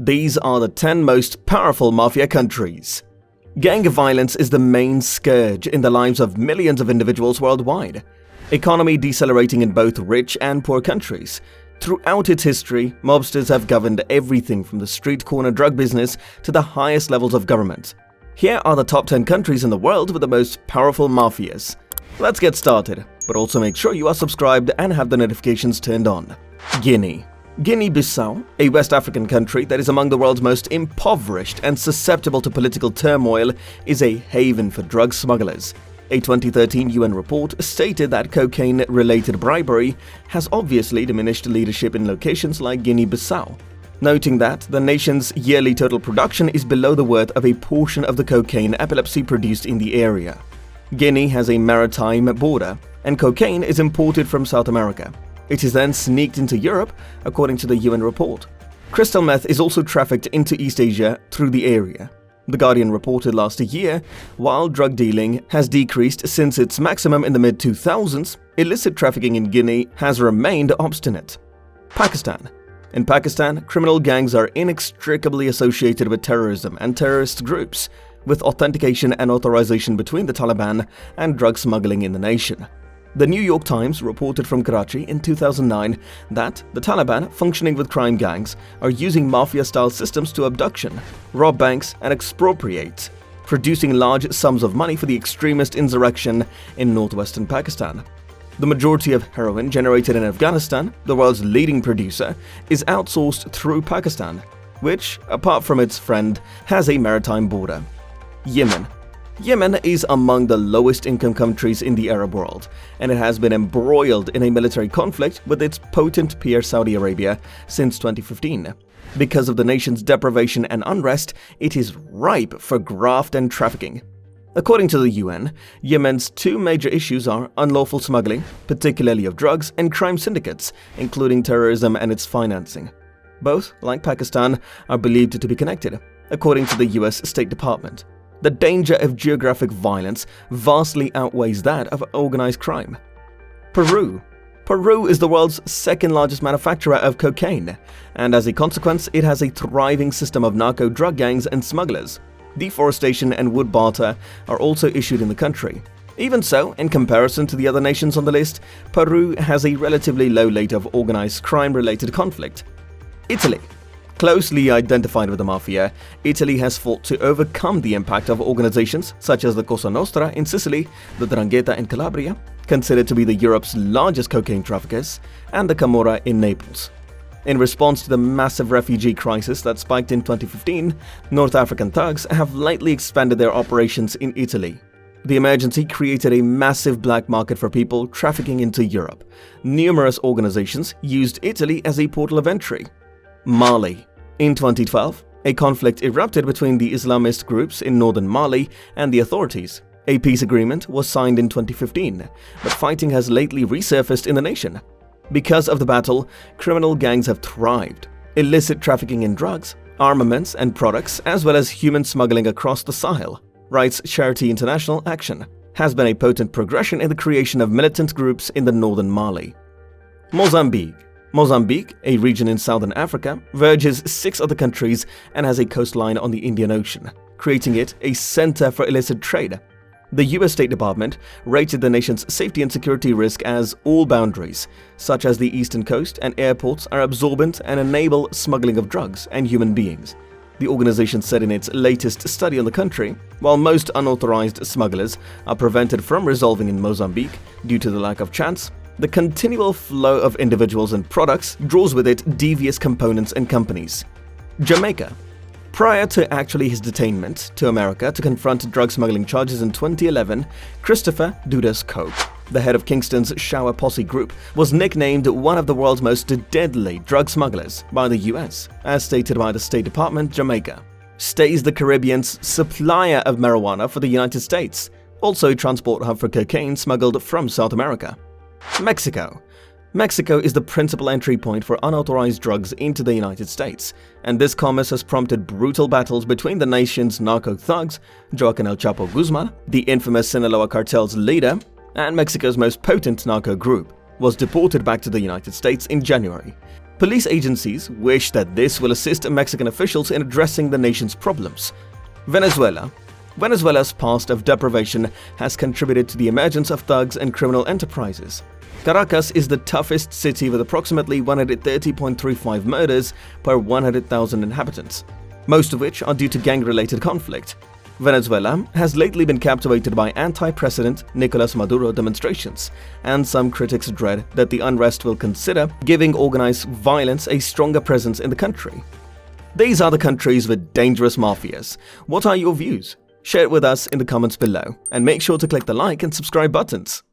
These are the 10 most powerful mafia countries. Gang violence is the main scourge in the lives of millions of individuals worldwide. Economy decelerating in both rich and poor countries. Throughout its history, mobsters have governed everything from the street corner drug business to the highest levels of government. Here are the top 10 countries in the world with the most powerful mafias. Let's get started, but also make sure you are subscribed and have the notifications turned on. Guinea-Bissau, a West African country that is among the world's most impoverished and susceptible to political turmoil, is a haven for drug smugglers. A 2013 UN report stated that cocaine-related bribery has obviously diminished leadership in locations like Guinea-Bissau, noting that the nation's yearly total production is below the worth of a portion of the cocaine epilepsy produced in the area. Guinea has a maritime border, and cocaine is imported from South America. It is then sneaked into Europe, according to the UN report. Crystal meth is also trafficked into East Asia through the area. The Guardian reported last year, while drug dealing has decreased since its maximum in the mid-2000s, illicit trafficking in Guinea has remained obstinate. Pakistan. In Pakistan, criminal gangs are inextricably associated with terrorism and terrorist groups, with authentication and authorization between the Taliban and drug smuggling in the nation. The New York Times reported from Karachi in 2009 that the Taliban, functioning with crime gangs, are using mafia-style systems to abduction, rob banks, and expropriate, producing large sums of money for the extremist insurrection in northwestern Pakistan. The majority of heroin generated in Afghanistan, the world's leading producer, is outsourced through Pakistan, which, apart from its friend, has a maritime border. Yemen is among the lowest income countries in the Arab world, and it has been embroiled in a military conflict with its potent peer Saudi Arabia since 2015. Because of the nation's deprivation and unrest, it is ripe for graft and trafficking. According to the UN, Yemen's two major issues are unlawful smuggling, particularly of drugs, and crime syndicates, including terrorism and its financing. Both, like Pakistan, are believed to be connected, according to the US State Department. The danger of geographic violence vastly outweighs that of organized crime. Peru is the world's second largest manufacturer of cocaine, and as a consequence, it has a thriving system of narco drug gangs and smugglers. Deforestation and wood barter are also issued in the country. Even so, in comparison to the other nations on the list, Peru has a relatively low rate of organized crime-related conflict. Italy. Closely identified with the Mafia, Italy has fought to overcome the impact of organizations such as the Cosa Nostra in Sicily, the 'Ndrangheta in Calabria, considered to be Europe's largest cocaine traffickers, and the Camorra in Naples. In response to the massive refugee crisis that spiked in 2015, North African thugs have lately expanded their operations in Italy. The emergency created a massive black market for people trafficking into Europe. Numerous organizations used Italy as a portal of entry. Mali. In 2012, a conflict erupted between the Islamist groups in northern Mali and the authorities. A peace agreement was signed in 2015, but fighting has lately resurfaced in the nation. Because of the battle, criminal gangs have thrived. Illicit trafficking in drugs, armaments and products, as well as human smuggling across the Sahel, writes Charity International Action, has been a potent progression in the creation of militant groups in the northern Mali. Mozambique, a region in southern Africa, verges 6 other countries and has a coastline on the Indian Ocean, creating it a center for illicit trade. The US State Department rated the nation's safety and security risk as all boundaries, such as the eastern coast and airports, are absorbent and enable smuggling of drugs and human beings. The organization said in its latest study on the country, while most unauthorized smugglers are prevented from resolving in Mozambique due to the lack of chance, the continual flow of individuals and products draws with it devious components and companies. Jamaica. Prior to actually his detainment to America to confront drug smuggling charges in 2011, Christopher Dudas Cope, the head of Kingston's Shower Posse Group, was nicknamed one of the world's most deadly drug smugglers by the US, as stated by the State Department. Jamaica stays the Caribbean's supplier of marijuana for the United States, also a transport hub for cocaine smuggled from South America. Mexico is the principal entry point for unauthorized drugs into the United States, and this commerce has prompted brutal battles between the nation's narco thugs, Joaquin El Chapo Guzman, the infamous Sinaloa cartel's leader, and Mexico's most potent narco group, was deported back to the United States in January. Police agencies wish that this will assist Mexican officials in addressing the nation's problems. Venezuela's past of deprivation has contributed to the emergence of thugs and criminal enterprises. Caracas is the toughest city with approximately 130.35 murders per 100,000 inhabitants, most of which are due to gang-related conflict. Venezuela has lately been captivated by anti-president Nicolas Maduro demonstrations, and some critics dread that the unrest will consider giving organized violence a stronger presence in the country. These are the countries with dangerous mafias. What are your views? Share it with us in the comments below, and make sure to click the like and subscribe buttons.